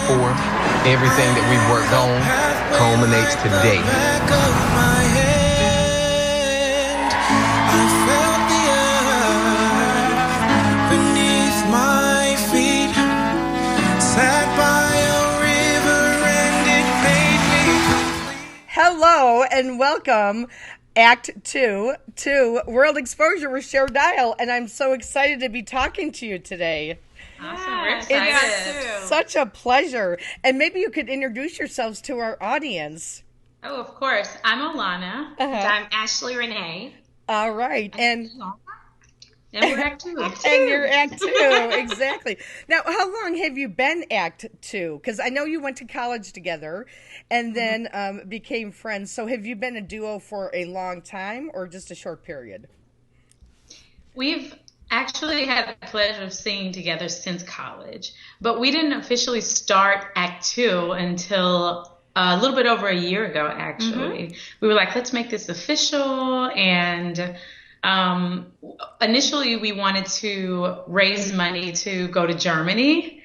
before, everything that we've worked on culminates today. Hello and welcome, Act 2 to World Exposure with Cher Dial, and I'm so excited to be talking to you today. Awesome, we're excited. It's such a pleasure. And maybe you could introduce yourselves to our audience. Oh, of course. I'm Alana. And I'm Ashley Renee. All right. And we're Act 2. And you're Act 2, exactly. Now, how long have you been Act 2? Because I know you went to college together and then became friends. So have you been a duo for a long time or just a short period? We've actually had the pleasure of singing together since college, but we didn't officially start Act 2 until a little bit over a year ago, actually. We were like, let's make this official, and initially we wanted to raise money to go to Germany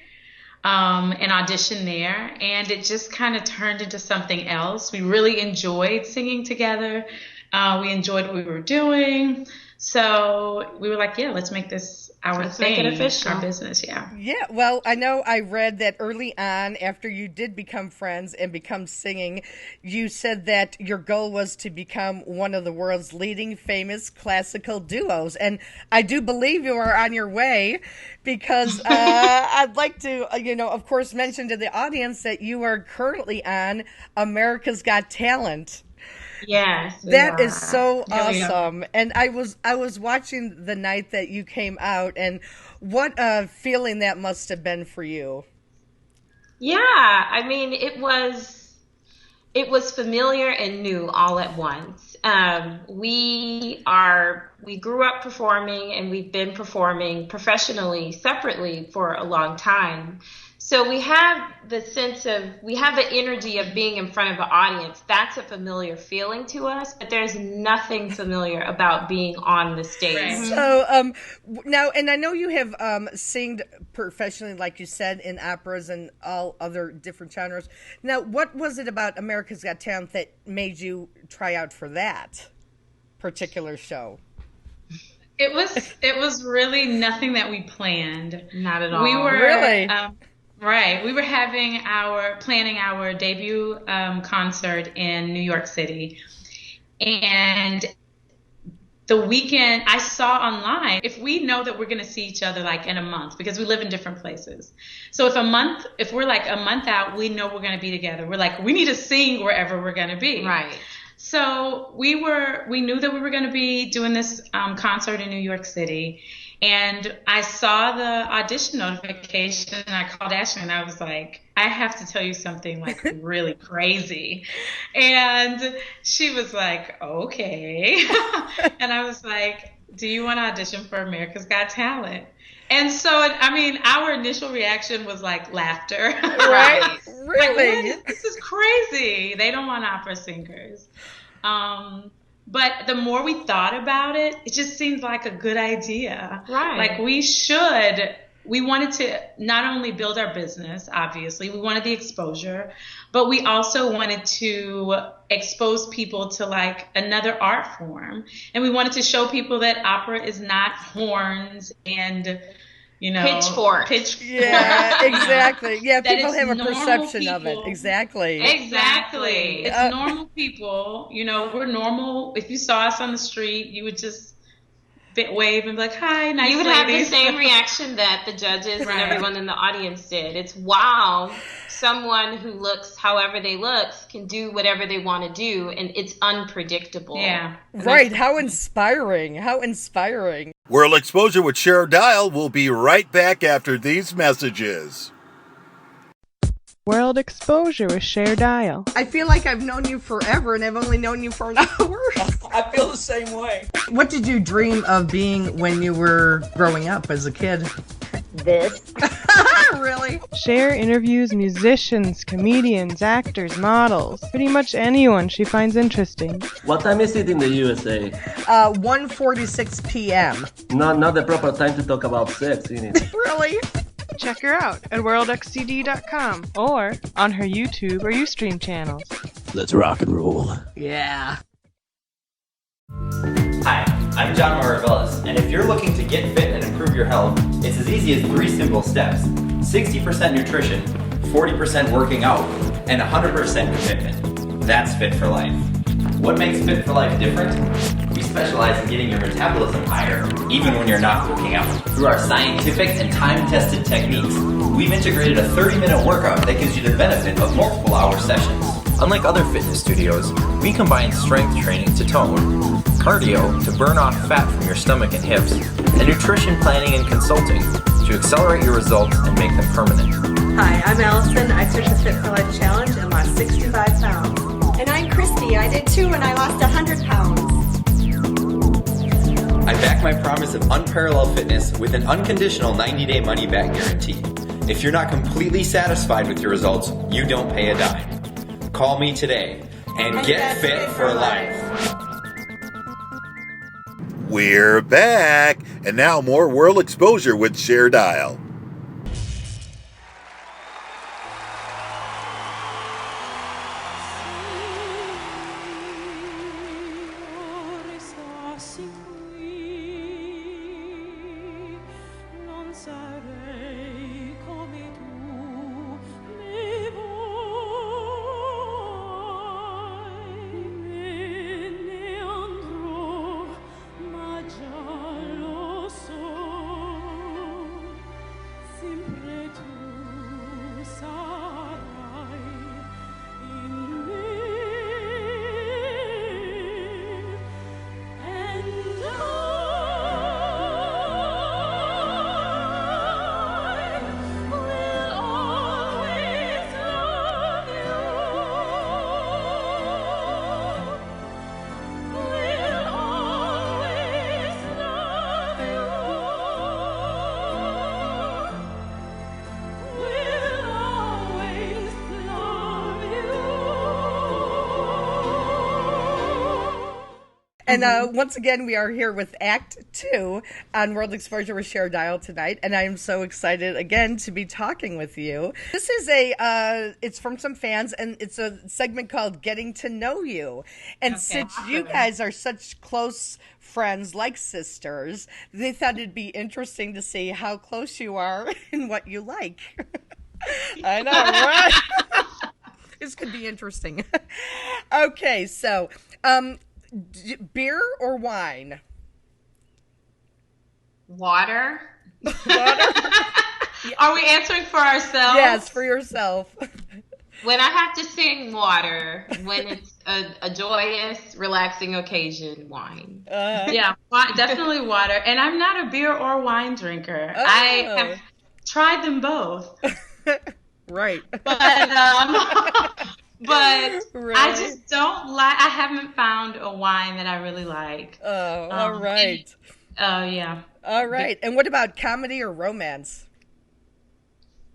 and audition there, and it just kind of turned into something else. We really enjoyed singing together. We enjoyed what we were doing. So we were like, yeah, let's make this our thing, make it official. Our business, yeah. Yeah, well, I know I read that early on, after you did become friends and become singing, you said that your goal was to become one of the world's leading famous classical duos. And I do believe you are on your way, because I'd like to, of course, mention to the audience that you are currently on America's Got Talent. Yes, that is so awesome. And I was watching the night that you came out, and what a feeling that must have been for you. Yeah, I mean, it was familiar and new all at once. We grew up performing, and we've been performing professionally separately for a long time. So we have the energy of being in front of an audience. That's a familiar feeling to us, but there's nothing familiar about being on the stage. Right. So now, and I know you have sung professionally, like you said, in operas and all other different genres. Now, what was it about America's Got Talent that made you try out for that particular show? It was really nothing that we planned. Not at all. We were really. Right. We were planning our debut concert in New York City. And the weekend, I saw online, if we know that we're going to see each other like in a month, because we live in different places. So if we're like a month out, we know we're going to be together. We're like, we need to sing wherever we're going to be. Right. So we knew that we were going to be doing this concert in New York City. And I saw the audition notification, and I called Ashley, and I was like, I have to tell you something like really crazy. And she was like, okay. And I was like, do you want to audition for America's Got Talent? And so, I mean, our initial reaction was like laughter. Right? Really? Like, this is crazy. They don't want opera singers. But the more we thought about it, it just seemed like a good idea. Right. Like we wanted to not only build our business, obviously, we wanted the exposure, but we also wanted to expose people to like another art form. And we wanted to show people that opera is not horns and, pitchforks. Yeah, exactly. Yeah, That people it's have a normal perception of it. people. Exactly. Exactly. It's normal people. We're normal. If you saw us on the street, you would just wave and be like, hi, nice ladies. You would have the same reaction that the judges and everyone in the audience did. It's wow, someone who looks however they look can do whatever they want to do, and it's unpredictable. Yeah. Right. How inspiring. How inspiring. World Exposure with Cher Dial will be right back after these messages. World Exposure with Cher Dial. I feel like I've known you forever, and I've only known you for an hour. I feel the same way. What did you dream of being when you were growing up as a kid? This. Really? Cher interviews musicians, comedians, actors, models, pretty much anyone she finds interesting. What time is it in the USA? 1:46 p.m. Not the proper time to talk about sex, isn't it? Really? Check her out at worldxcd.com or on her YouTube or Ustream channels. Let's rock and roll. Yeah. Hi, I'm John Maravillas, and if you're looking to get fit and improve your health, it's as easy as 3 simple steps. 60% nutrition, 40% working out, and 100% commitment. That's Fit for Life. What makes Fit for Life different? We specialize in getting your metabolism higher, even when you're not working out. Through our scientific and time-tested techniques, we've integrated a 30-minute workout that gives you the benefit of multiple hour sessions. Unlike other fitness studios, we combine strength training to tone, cardio to burn off fat from your stomach and hips, and nutrition planning and consulting to accelerate your results and make them permanent. Hi, I'm Allison. I took the Fit for Life Challenge and lost 65 pounds. And I'm Christy. I did too, and I lost 100 pounds. I back my promise of unparalleled fitness with an unconditional 90-day money-back guarantee. If you're not completely satisfied with your results, you don't pay a dime. Call me today and get fit for life. We're back, and now more World Exposure with Cher Dial. And once again, we are here with Act 2 on World Exposure with Cher Dial tonight, and I am so excited again to be talking with you. This is it's from some fans, and it's a segment called Getting to Know You. And since you guys are such close friends, like sisters, they thought it'd be interesting to see how close you are and what you like. I know, right? This could be interesting. Okay, so... beer or wine? Water. Water? Are we answering for ourselves? Yes, for yourself. When I have to sing water, when it's a joyous, relaxing occasion, wine. Yeah, definitely water. And I'm not a beer or wine drinker. Oh. I have tried them both. Right. But right. I just don't I haven't found a wine that I really like. Oh, all right. Yeah. All right. And what about comedy or romance?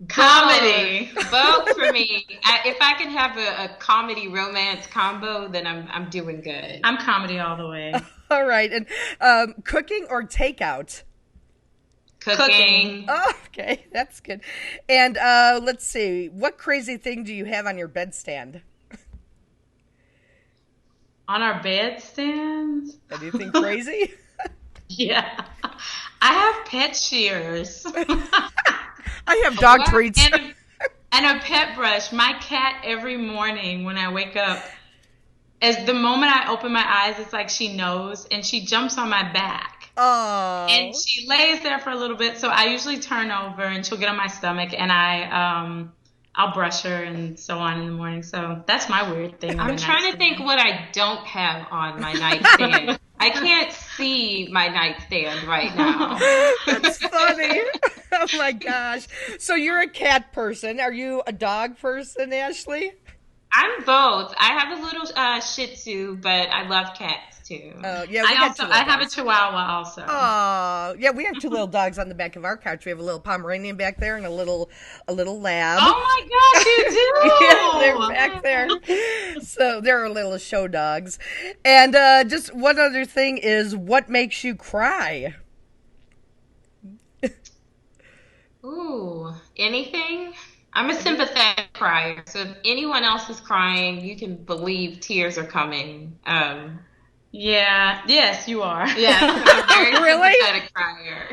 Comedy. Both for me. If I can have a comedy romance combo, then I'm doing good. I'm comedy all the way. All right. And cooking or takeout? Cooking. Oh, okay. That's good. And let's see. What crazy thing do you have on your bedstand? On our bedstand? Anything crazy? Yeah. I have pet shears. I have dog treats. And a pet brush. My cat, every morning when I wake up, as the moment I open my eyes, it's like she knows, and she jumps on my back. Oh. And she lays there for a little bit, so I usually turn over and she'll get on my stomach, and I'll brush her and so on in the morning. So that's my weird thing. I'm trying to think what I don't have on my nightstand. I can't see my nightstand right now. That's funny. Oh my gosh. So you're a cat person. Are you a dog person, Ashley? I'm both. I have a little Shih Tzu, but I love cats too. Yeah, I have a Chihuahua also. Oh, yeah, we have two little dogs on the back of our couch. We have a little Pomeranian back there and a little lab. Oh my gosh, you do! Yeah, they're back there. So they're our little show dogs. And just one other thing is, what makes you cry? Ooh. anything, I'm a sympathetic crier. So if anyone else is crying, you can believe tears are coming. Yeah, yes, you are. Yes, I'm a very Really? sympathetic crier.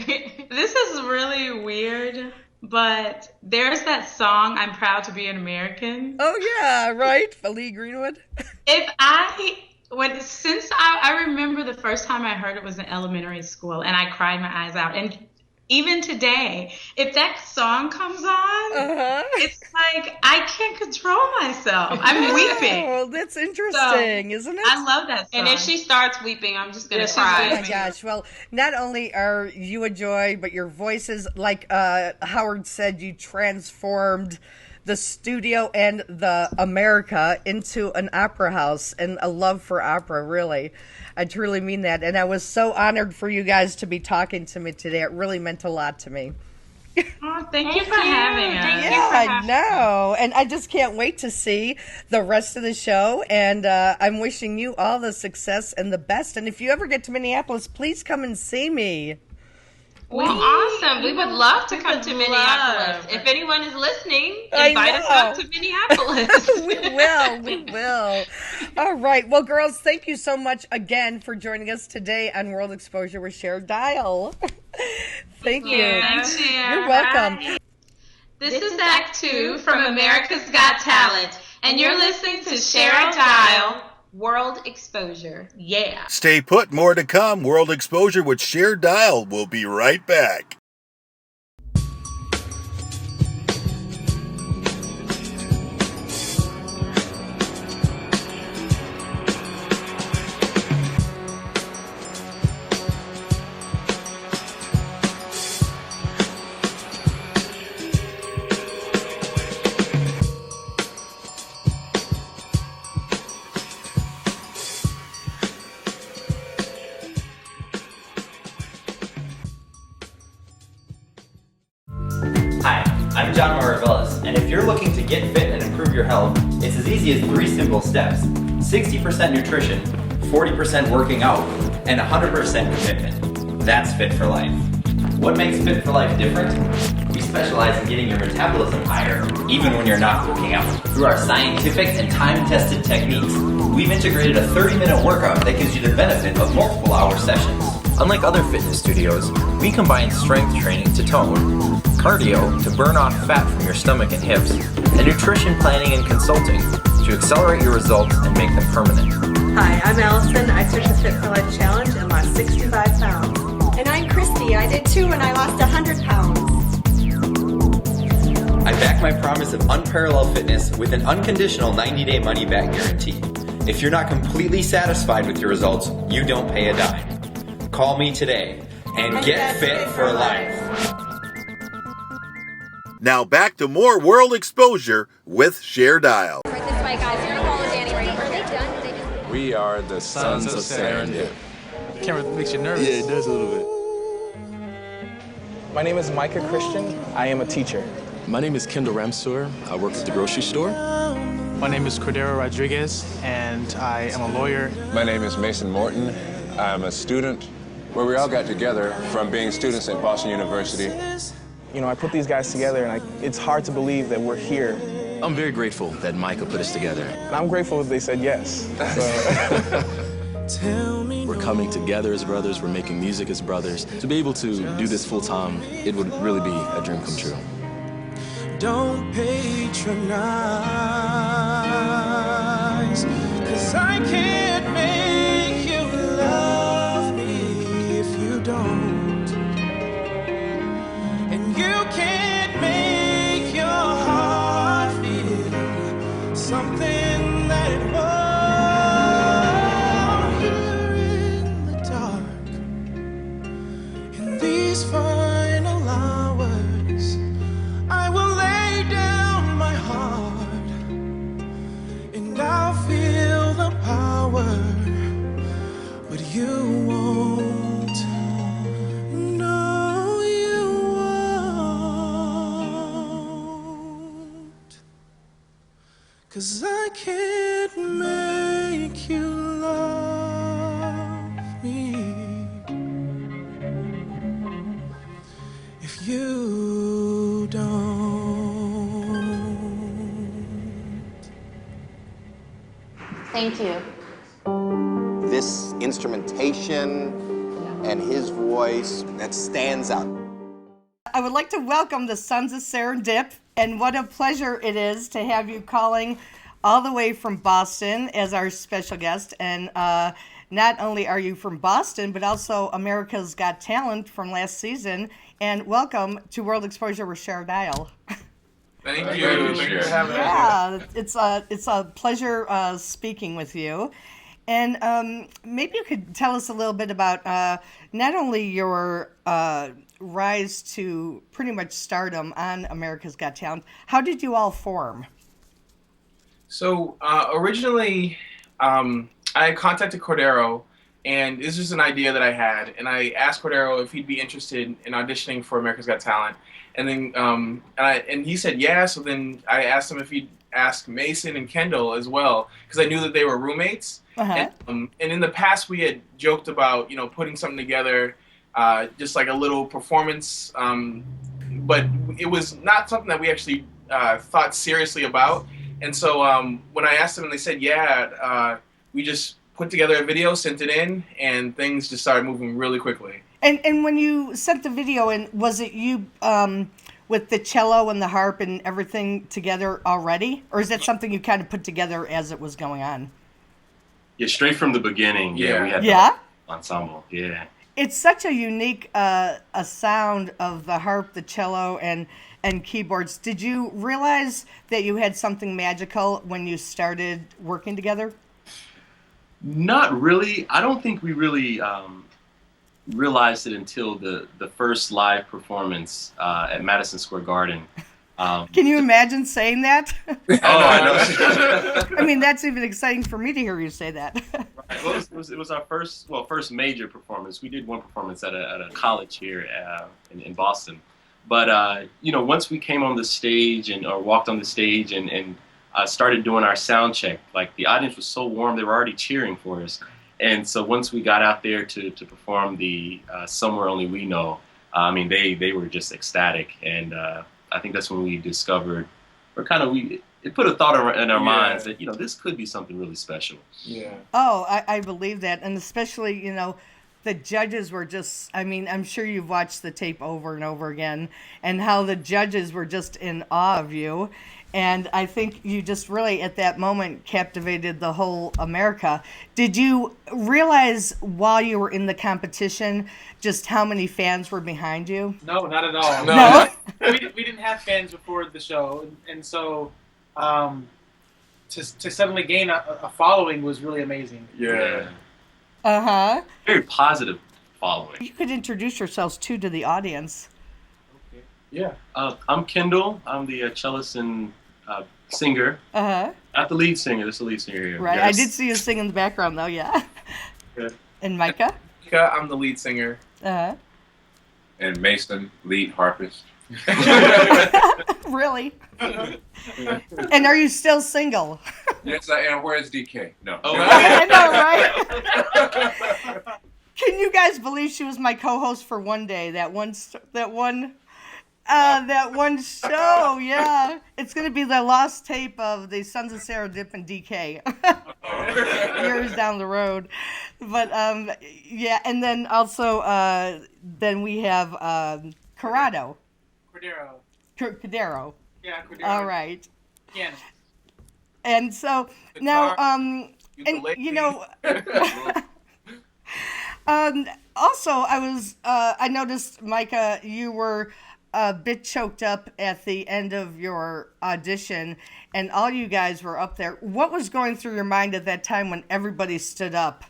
This is really weird, but there's that song, I'm Proud to Be an American. Oh yeah, right, Lee Greenwood. Since I remember the first time I heard it was in elementary school, and I cried my eyes out. And even today, if that song comes on, it's like I can't control myself. I'm weeping. Oh, that's interesting, isn't it? I love that song. And if she starts weeping, I'm just going to cry. Oh my gosh. Well, not only are you a joy, but your voices, like Howard said, you transformed the studio and the America into an opera house and a love for opera, really. I truly mean that. And I was so honored for you guys to be talking to me today. It really meant a lot to me. Oh, thank you for having us. Yeah, I know. And I just can't wait to see the rest of the show. And I'm wishing you all the success and the best. And if you ever get to Minneapolis, please come and see me. Well, awesome. We would love to come to Minneapolis. If anyone is listening, invite us up to Minneapolis. We will. All right. Well, girls, thank you so much again for joining us today on World Exposure with Cher Dial. Thank you. Thanks, Cher. You're welcome. Bye. This is Act 2 from America's Got Talent, and you're listening to Cher Dial, World Exposure. Yeah. Stay put, more to come. World Exposure with Cher Dial. We'll be right back. I'm John Maravellas, and if you're looking to get fit and improve your health, it's as easy as 3 simple steps. 60% nutrition, 40% working out, and 100% commitment. That's Fit for Life. What makes Fit for Life different? We specialize in getting your metabolism higher, even when you're not working out. Through our scientific and time-tested techniques, we've integrated a 30-minute workout that gives you the benefit of multiple hour sessions. Unlike other fitness studios, we combine strength training to tone, cardio to burn off fat from your stomach and hips, and nutrition planning and consulting to accelerate your results and make them permanent. Hi, I'm Allison. I took the Fit for Life Challenge and lost 65 pounds. And I'm Christy. I did too, and I lost 100 pounds. I back my promise of unparalleled fitness with an unconditional 90-day money-back guarantee. If you're not completely satisfied with your results, you don't pay a dime. Call me today and get fit for life. Now back to more World Exposure with Cher Dial. Right this way, guys. You're gonna follow Danny right here. Are they done? We are the Sons of Serendip. The camera makes you nervous. Yeah, it does a little bit. My name is Micah Christian. I am a teacher. My name is Kendall Ramseur. I work at the grocery store. My name is Cordero Rodriguez, and I am a lawyer. My name is Mason Morton. I'm a student. Where we all got together from being students at Boston University. You know, I put these guys together, and it's hard to believe that we're here. I'm very grateful that Micah put us together. And I'm grateful that they said yes. So. We're coming together as brothers. We're making music as brothers. To be able to do this full time, it would really be a dream come true. Don't patronize, 'cause I can't make you love me if you don't. And you can't make your heart feel something that it won't. Here in the dark, in these final hours, I will lay down my heart, and I'll feel the power, but you won't. No, you won't. 'Cause I can't make you love me if you don't. Thank you. This instrumentation and his voice, that stands out. I would like to welcome the Sons of Serendip, and what a pleasure it is to have you calling all the way from Boston as our special guest. And not only are you from Boston, but also America's Got Talent from last season. And welcome to World Exposure with Cher Dial. Thank you. Yeah, it's a pleasure speaking with you. And maybe you could tell us a little bit about not only your rise to pretty much stardom on America's Got Talent. How did you all form? So originally, I contacted Cordero, and this was an idea that I had, and I asked Cordero if he'd be interested in auditioning for America's Got Talent, and then and he said yeah. So then I asked him if he'd ask Mason and Kendall as well, because I knew that they were roommates. Uh-huh. And in the past, we had joked about putting something together, just like a little performance, but it was not something that we actually thought seriously about. And so when I asked them and they said yeah, we just put together a video, sent it in, and things just started moving really quickly. And when you sent the video in, was it you with the cello and the harp and everything together already? Or is that something you kind of put together as it was going on? Yeah, straight from the beginning. Yeah. We had Yeah? the ensemble. Yeah. It's such a unique a sound of the harp, the cello, and keyboards. Did you realize that you had something magical when you started working together? Not really. I don't think we really realized it until the first live performance at Madison Square Garden. Can you imagine saying that? I know. I mean, that's even exciting for me to hear you say that. Right. Well, it was our first major performance. We did one performance at a college here in Boston. But once we came on the stage or walked on the stage and started doing our sound check, like the audience was so warm, they were already cheering for us. And so once we got out there to perform the Somewhere Only We Know, I mean, they were just ecstatic. And I think that's when we discovered, it put a thought in our minds that, this could be something really special. Yeah. Oh, I believe that. And especially, the judges were just, I mean, I'm sure you've watched the tape over and over again, and how the judges were just in awe of you. And I think you just really, at that moment, captivated the whole America. Did you realize while you were in the competition just how many fans were behind you? No, not at all. No? we didn't have fans before the show, and so to suddenly gain a following was really amazing. Yeah. Uh-huh. Very positive following. You could introduce yourselves, too, to the audience. Yeah. I'm Kendall. I'm the cellist and singer. Uh-huh. Not the lead singer. This is the lead singer here. Right. Yes. I did see you sing in the background, though, yeah. Yeah. And Micah? Micah, I'm the lead singer. Uh-huh. And Mason, lead harpist. Really? And are you still single? Yes, I am. Where's DK? No. Oh, I know, right? Can you guys believe she was my co-host for one day? That one show, yeah. It's going to be the lost tape of the Sons of Serendip and DK. Years down the road. But, yeah, and then also, then we have Corrado. Cordero. Yeah, Cordero. All right. Yeah. And so, now, also, I noticed, Micah, you were a bit choked up at the end of your audition, and all you guys were up there. What was going through your mind at that time when everybody stood up?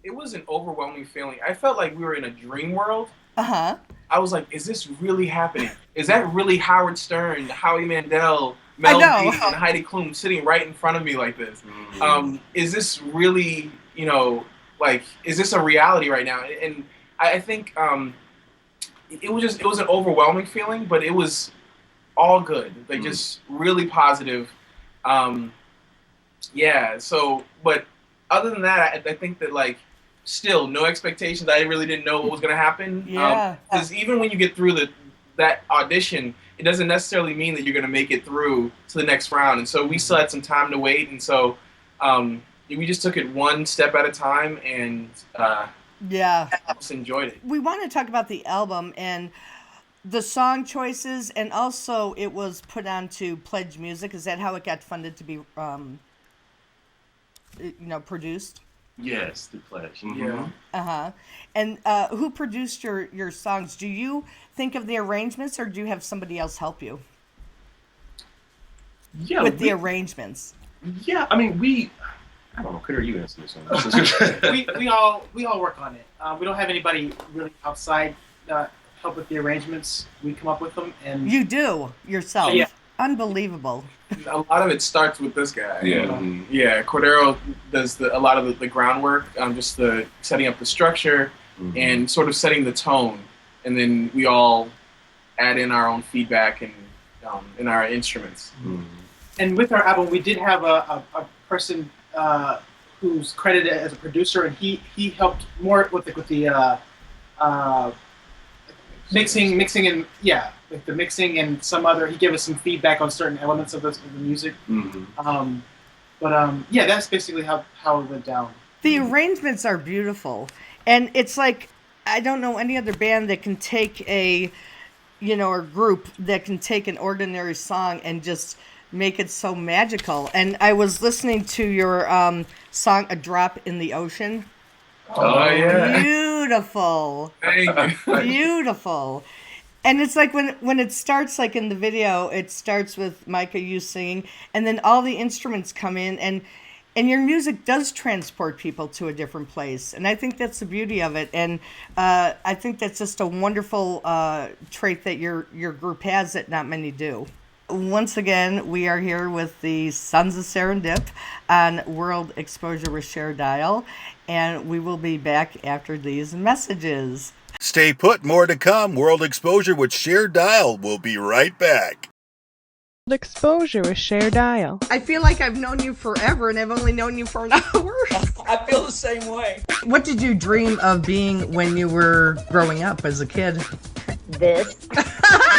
It was an overwhelming feeling. I felt like we were in a dream world. Uh-huh. I was like, is this really happening? Is that really Howard Stern, Howie Mandel, Mel B, and Heidi Klum sitting right in front of me like this? Is this really, is this a reality right now? And I think it was an overwhelming feeling, but it was all good. Like, just really positive. Yeah, so, but other than that, I think that, still, no expectations. I really didn't know what was going to happen. Yeah. Because even when you get through that audition, it doesn't necessarily mean that you're going to make it through to the next round. And so we still had some time to wait. And so we just took it one step at a time and just enjoyed it. We want to talk about the album and the song choices, and also it was put onto Pledge Music. Is that how it got funded to be, produced? Yes, the Pledge. Mm-hmm. Yeah. Uh-huh. And who produced your songs? Do you think of the arrangements, or do you have somebody else help you? Yeah. With the arrangements. Yeah, I mean, I don't know, could you answer this one? we all work on it. We don't have anybody really outside help with the arrangements. We come up with them, and you do yourself. Yeah. Unbelievable. A lot of it starts with this guy. Yeah. Yeah, Cordero does a lot of the groundwork, just the setting up the structure and sort of setting the tone, and then we all add in our own feedback and in our instruments. And with our album, we did have a person who's credited as a producer, and he helped more with the mixing and with the mixing and some other. He gave us some feedback on certain elements of the music. That's basically how it went down. The arrangements are beautiful, and it's like I don't know any other band that can take or group that can take an ordinary song and just make it so magical. And I was listening to your song "A Drop in the Ocean." Oh yeah, beautiful. Thank you. Beautiful. And it's like when it starts, like in the video, it starts with Micah, you singing, and then all the instruments come in, and your music does transport people to a different place. And I think that's the beauty of it. And I think that's just a wonderful trait that your group has that not many do. Once again, we are here with the Sons of Serendip on World Exposure with Cher Dial, and we will be back after these messages. Stay put, more to come. World Exposure with Cher Dial. We'll be right back. World Exposure with Cher Dial. I feel like I've known you forever, and I've only known you for an hour. I feel the same way. What did you dream of being when you were growing up as a kid? This.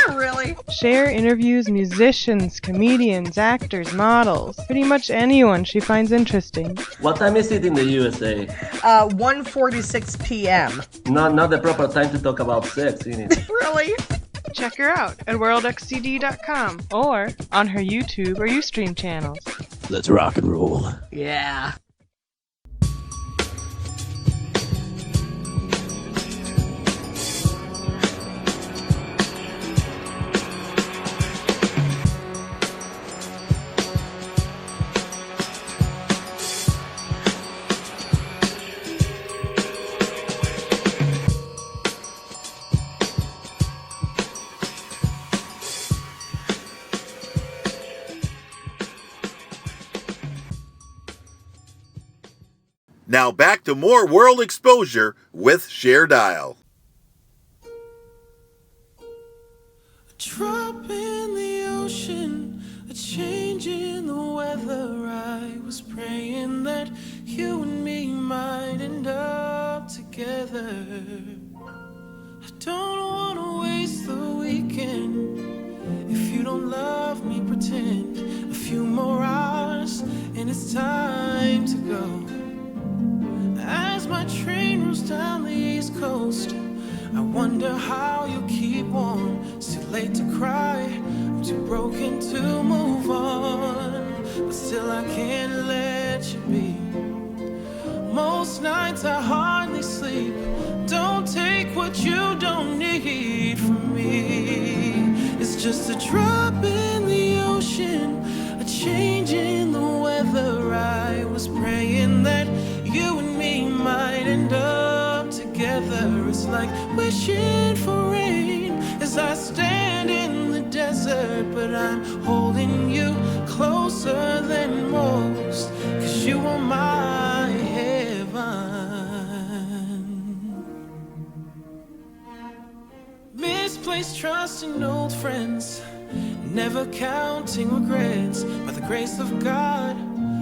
Really? Cher interviews musicians, comedians, actors, models, pretty much anyone she finds interesting. What time is it in the USA? 1:46 p.m. Not the proper time to talk about sex, isn't it? Really? Check her out at worldxcd.com or on her YouTube or Ustream channels. Let's rock and roll. Yeah. Now back to more World Exposure with Cher Dial. A drop in the ocean, a change in the weather. I was praying that you and me might end up together. I don't want to waste the weekend. If you don't love me, pretend. A few more hours and it's time to go. As my train rolls down the East Coast, I wonder how you keep warm. It's too late to cry, I'm too broken to move on. But still I can't let you be. Most nights I hardly sleep. Don't take what you don't need from me. It's just a drop in the ocean, a change in the weather. I was praying that you and me might end up together. It's like wishing for rain as I stand in the desert, but I'm holding you closer than most, 'cause you are my heaven. Misplaced trust in old friends, never counting regrets. By the grace of God,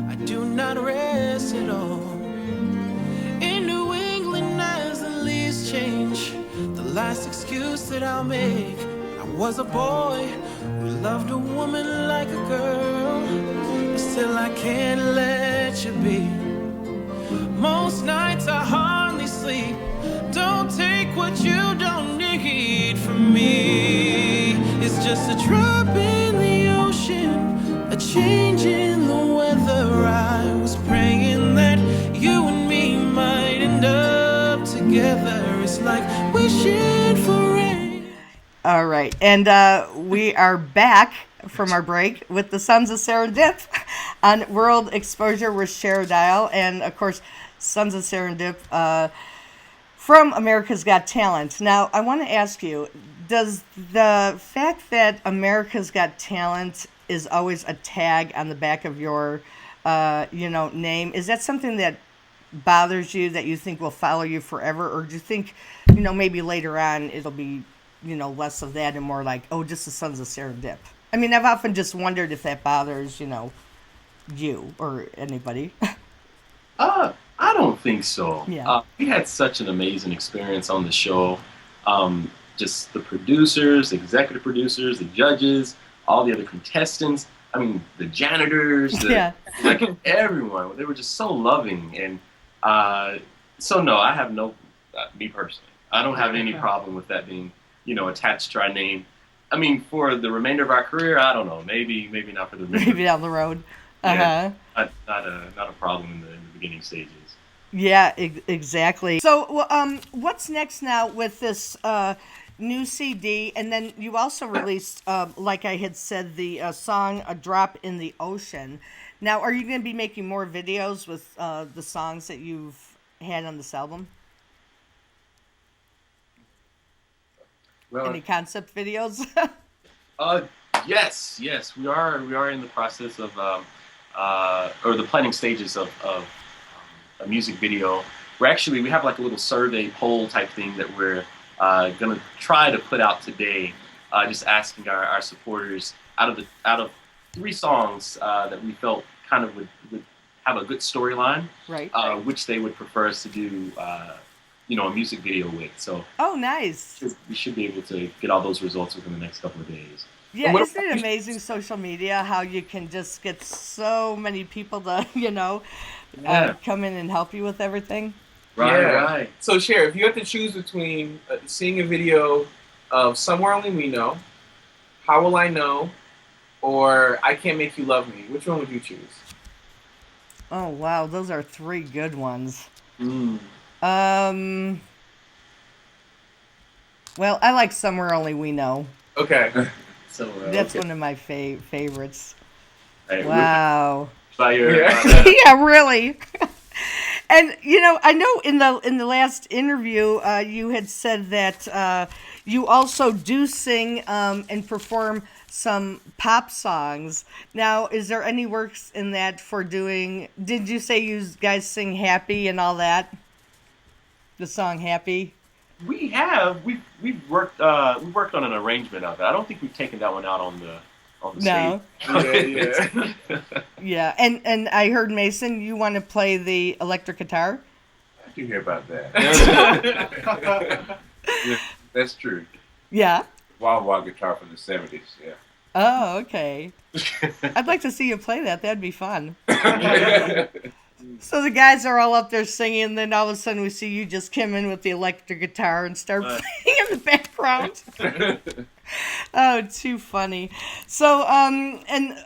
I do not rest at all. In New England as the leaves change, the last excuse that I'll make, I I was a boy who loved a woman like a girl, but still I can't let you be. Most nights I hardly sleep. Don't take what you don't need from me. It's just a drop in the ocean, a change in the weather. I was praying that you and me might end up together. It's like wishing for rain. All right, and we are back from our break with the Sons of Serendip on World Exposure with Cher Dial, and of course, Sons of Serendip from America's Got Talent. Now, I want to ask you, does the fact that America's Got Talent is always a tag on the back of your, name, is that something that bothers you, that you think will follow you forever? Or do you think, maybe later on it'll be, less of that and more like, oh, just the Sons of Serendip? I mean, I've often just wondered if that bothers, you or anybody. I don't think so. Yeah. We had such an amazing experience on the show. Just the producers, executive producers, the judges, all the other contestants. I mean, the janitors, like everyone. They were just so loving. And so, no, I have me personally, I don't have any problem with that being, attached to our name. I mean, for the remainder of our career, I don't know. Maybe not for the remainder. Maybe down the road. Yeah, not a problem in the beginning stages. Yeah, exactly. So, what's next now with this new CD? And then you also released, like I had said, the song "A Drop in the Ocean." Now, are you going to be making more videos with the songs that you've had on this album? Well, any concept videos? Yes, we are in the process of or the planning stages of a music video. We have like a little survey poll type thing that we're gonna try to put out today, just asking our supporters out of 3 songs that we felt kind of would have a good storyline, right? Which they would prefer us to do a music video with. So oh, nice. We should be able to get all those results within the next couple of days. Yeah, isn't it amazing, social media, how you can just get so many people to, come in and help you with everything? Right. So, Cher, if you had to choose between seeing a video of Somewhere Only We Know, How Will I Know, or I Can't Make You Love Me, which one would you choose? Oh, wow, those are 3 good ones. Well, I like Somewhere Only We Know. Okay. That's one of my favorites. Hey, wow. Yeah, really. And I know in the last interview you had said that you also do sing and perform some pop songs. Now, is there any works in that for doing? Did you say you guys sing "Happy" and all that? The song "Happy." We have. We've worked on an arrangement of it. I don't think we've taken that one out on the no. stage. Yeah, and I heard, Mason, you want to play the electric guitar? I can hear about that. Yeah, that's true. Yeah. Wah-wah guitar from the 70s, yeah. Oh, okay. I'd like to see you play that. That'd be fun. So the guys are all up there singing, and then all of a sudden we see you just come in with the electric guitar and start playing in the background. Oh, too funny. So, and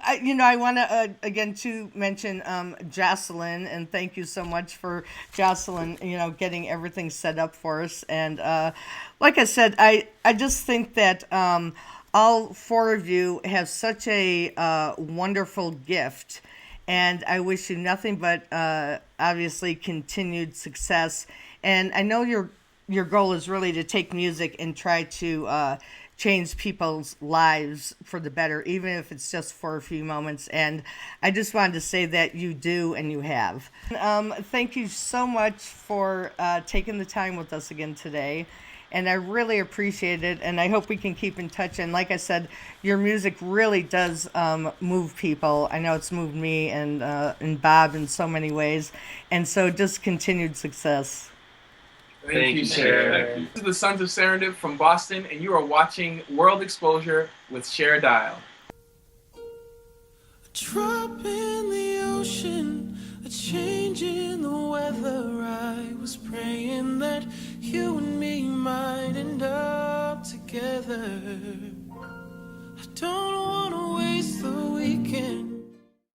I want to again to mention Jocelyn, and thank you so much for Jocelyn, getting everything set up for us. And like I said, I just think that all 4 of you have such a wonderful gift. And I wish you nothing but, obviously, continued success. And I know your goal is really to take music and try to change people's lives for the better, even if it's just for a few moments. And I just wanted to say that you do and you have. Thank you so much for taking the time with us again today. And I really appreciate it, and I hope we can keep in touch. And like I said, your music really does move people. I know it's moved me and Bob in so many ways. And so just continued success. Thank you, Cher. This is the Sons of Serendip from Boston, and you are watching World Exposure with Cher Dial. A drop in the ocean, a change in the weather. I was praying that you and me might end up together.